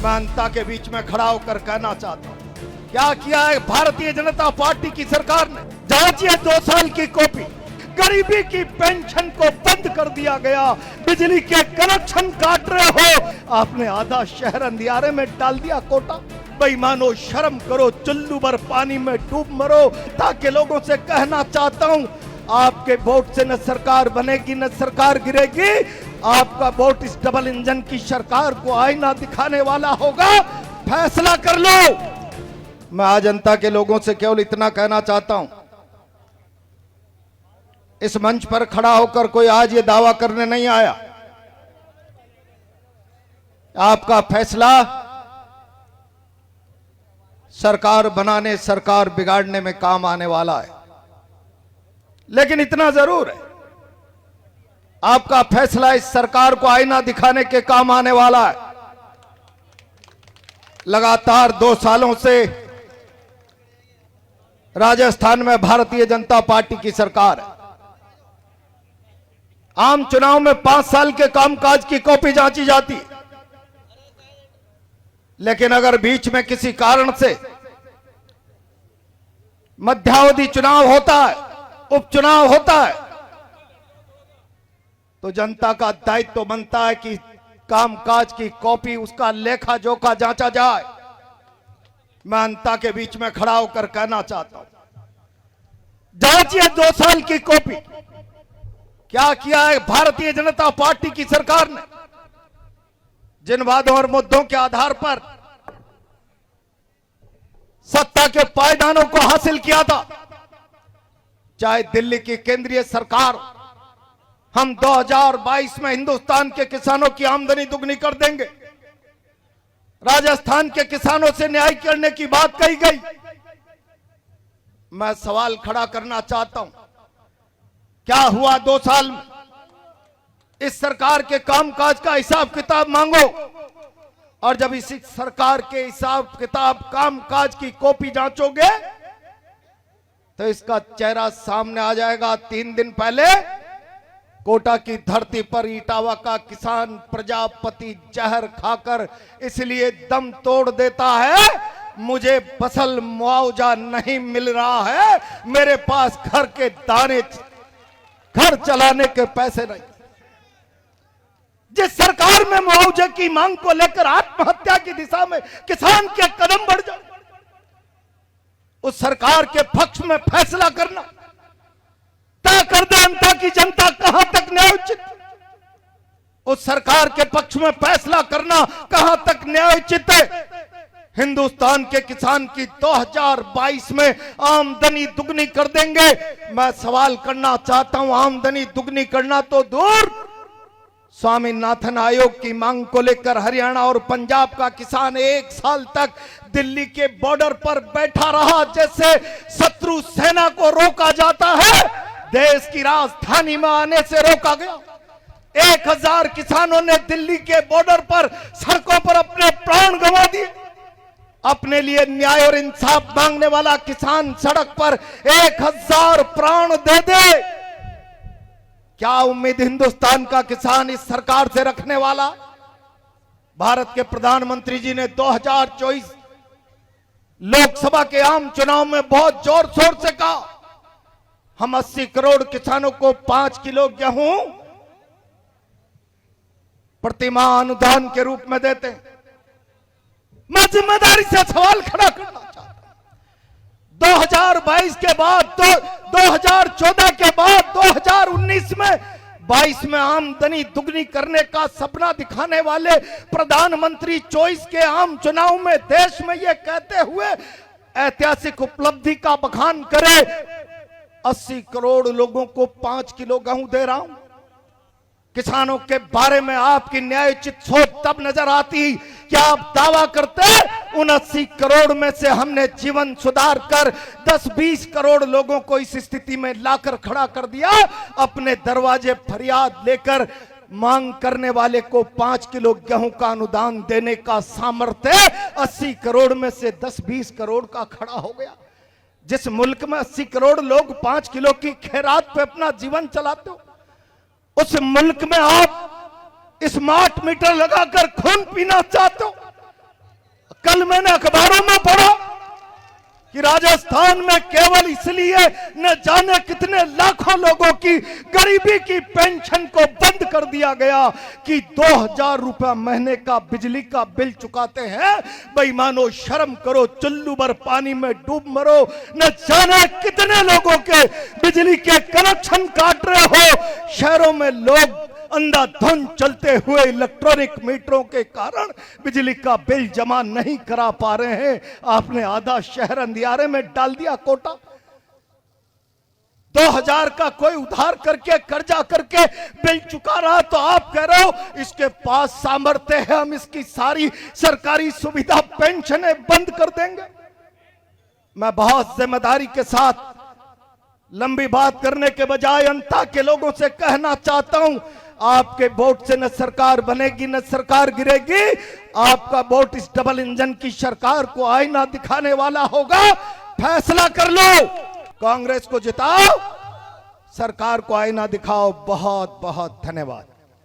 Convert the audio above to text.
मैं जनता के बीच में खड़ा होकर कहना चाहता हूं, क्या किया है भारतीय जनता पार्टी की सरकार ने। जांचिए 2 साल की कॉपी, गरीबी की पेंशन को बंद कर दिया गया, बिजली के कनेक्शन काट रहे हो, आपने आधा शहर अंधियारे में डाल दिया कोटा। बेईमानो शर्म करो, चुल्लू भर पानी में डूब मरो। ताकि लोगों से कहना चाहता हूं, आपके वोट से न सरकार बनेगी न सरकार गिरेगी। आपका वोट इस डबल इंजन की सरकार को आईना दिखाने वाला होगा। फैसला कर लो। मैं आज जनता के लोगों से केवल इतना कहना चाहता हूं, इस मंच पर खड़ा होकर कोई आज ये दावा करने नहीं आया। आपका फैसला सरकार बनाने, सरकार बिगाड़ने में काम आने वाला है। लेकिन इतना जरूर है, आपका फैसला इस सरकार को आईना दिखाने के काम आने वाला है। लगातार 2 सालों से राजस्थान में भारतीय जनता पार्टी की सरकार है। आम चुनाव में 5 साल के कामकाज की कॉपी जांची जाती है। लेकिन अगर बीच में किसी कारण से मध्यावधि चुनाव होता है, उपचुनाव होता है, तो जनता का दायित्व बनता है कि कामकाज की कॉपी, उसका लेखा जोखा जांचा जाए। मैं जनता के बीच में खड़ा होकर कहना चाहता हूं, जांचिए 2 साल की कॉपी, क्या किया है भारतीय जनता पार्टी की सरकार ने। जिन वादों और मुद्दों के आधार पर सत्ता के पायदानों को हासिल किया था, चाहे दिल्ली की केंद्रीय सरकार, हम 2022 में हिंदुस्तान के किसानों की आमदनी दुगनी कर देंगे, राजस्थान के किसानों से न्याय करने की बात कही गई। मैं सवाल खड़ा करना चाहता हूं, क्या हुआ 2 साल में? इस सरकार के कामकाज का हिसाब किताब मांगो, और जब इसी सरकार के हिसाब किताब कामकाज की कॉपी जांचोगे तो इसका चेहरा सामने आ जाएगा। 3 दिन पहले कोटा की धरती पर इटावा का किसान प्रजापति जहर खाकर इसलिए दम तोड़ देता है, मुझे फसल मुआवजा नहीं मिल रहा है, मेरे पास घर के दाने, घर चलाने के पैसे नहीं। जिस सरकार में मुआवजे की मांग को लेकर आत्महत्या की दिशा में किसान के कदम बढ़ जाए, उस सरकार के पक्ष में फैसला करना तय कर दे जनता की जनता कहां तक न्यायोचित। उस सरकार के पक्ष में फैसला करना कहां तक न्यायोचित है। हिंदुस्तान के किसान की 2022 में आमदनी दुगनी कर देंगे। मैं सवाल करना चाहता हूं, आमदनी दुगनी करना तो दूर, स्वामीनाथन आयोग की मांग को लेकर हरियाणा और पंजाब का किसान 1 साल तक दिल्ली के बॉर्डर पर बैठा रहा, जैसे शत्रु सेना को रोका जाता है, देश की राजधानी में आने से रोका गया। 1000 किसानों ने दिल्ली के बॉर्डर पर सड़कों पर अपने प्राण गंवा दिए। अपने लिए न्याय और इंसाफ मांगने वाला किसान सड़क पर 1000 प्राण दे दे। क्या उम्मीद हिंदुस्तान का किसान इस सरकार से रखने वाला? भारत के प्रधानमंत्री जी ने 2024 लोकसभा के आम चुनाव में बहुत जोर शोर से कहा, हम 80 करोड़ किसानों को 5 किलो गेहूं प्रतिमाह अनुदान के रूप में देते हैं। मैं जिम्मेदारी से सवाल खड़ा करना चाहता हूं, 2022 के बाद, 2014 के बाद 2019 में 22 में आमदनी दुगनी करने का सपना दिखाने वाले प्रधानमंत्री 24 के आम चुनाव में देश में यह कहते हुए ऐतिहासिक उपलब्धि का बखान करे, 80 करोड़ लोगों को 5 किलो गेहूं दे रहा हूं। किसानों के बारे में आपकी न्यायोचित सोच तब नजर आती कि आप दावा करते उन 80 करोड़ में से हमने जीवन सुधार कर 10-20 करोड़ लोगों को इस स्थिति में लाकर खड़ा कर दिया। अपने दरवाजे फरियाद लेकर मांग करने वाले को 5 किलो गेहूं का अनुदान देने का सामर्थ्य 80 करोड़ में से 10-20 करोड़ का खड़ा हो गया। जिस मुल्क में 80 करोड़ लोग 5 किलो की खैरात पे अपना जीवन चलाते हो, उस मुल्क में आप स्मार्ट मीटर लगाकर खून पीना चाहते हो। कल मैंने अखबारों में पढ़ा कि राजस्थान में केवल इसलिए न जाने कितने लाखों लोगों की गरीबी की पेंशन को बंद कर दिया गया कि 2000 रुपया महीने का बिजली का बिल चुकाते हैं। बेईमानो, शर्म करो, चुल्लू भर पानी में डूब मरो। न जाने कितने लोगों के बिजली के कनेक्शन काट रहे हो। शहरों में लोग अंधाधुंध चलते हुए इलेक्ट्रॉनिक मीटरों के कारण बिजली का बिल जमा नहीं करा पा रहे हैं। आपने आधा शहर अंधियारे में डाल दिया कोटा। 2000 का कोई उधार करके, कर्जा करके बिल चुका रहा तो आप कह रहे हो इसके पास सामर्थ्य है, हम इसकी सारी सरकारी सुविधा पेंशनें बंद कर देंगे। मैं बहुत जिम्मेदारी के साथ लंबी बात करने के बजाय अंता के लोगों से कहना चाहता हूं, आपके वोट से न सरकार बनेगी न सरकार गिरेगी। आपका वोट इस डबल इंजन की सरकार को आईना दिखाने वाला होगा। फैसला कर लो, कांग्रेस को जिताओ, सरकार को आईना दिखाओ। बहुत बहुत धन्यवाद।